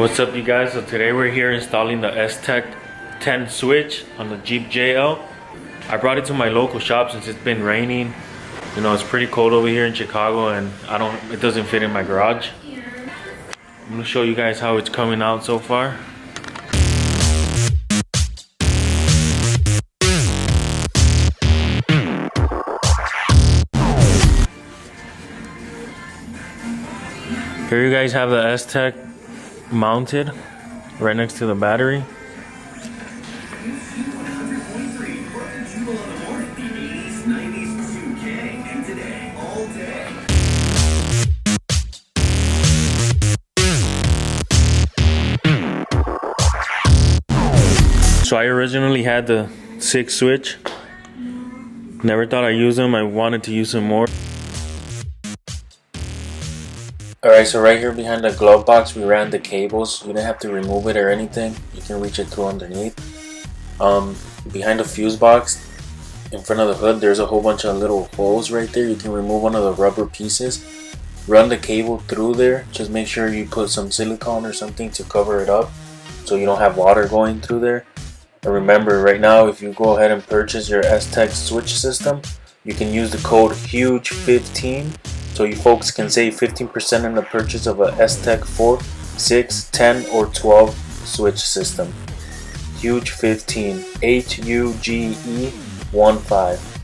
What's up, you guys? So today we're here installing the S-Tech 10 switch on the Jeep JL. I brought it to my local shop since it's been raining. You know, it's pretty cold over here in Chicago and it doesn't fit in my garage. I'm gonna show you guys how it's coming out so far. Here you guys have the S-Tech mounted right next to the battery. So I originally had the 6 switch. Never thought I'd use them. I wanted to use them more. Alright, so right here behind the glove box we ran the cables. You didn't have to remove it or anything. You can reach it through underneath. Behind the fuse box, in front of the hood, there's a whole bunch of little holes right there. You can remove one of the rubber pieces. Run the cable through there. Just make sure you put some silicone or something to cover it up so you don't have water going through there. And remember, right now, if you go ahead and purchase your S-Tech switch system, you can use the code HUGE15. So you folks can save 15% on the purchase of a S-Tech 4, 6, 10, or 12 switch system. HUGE15, HUGE15.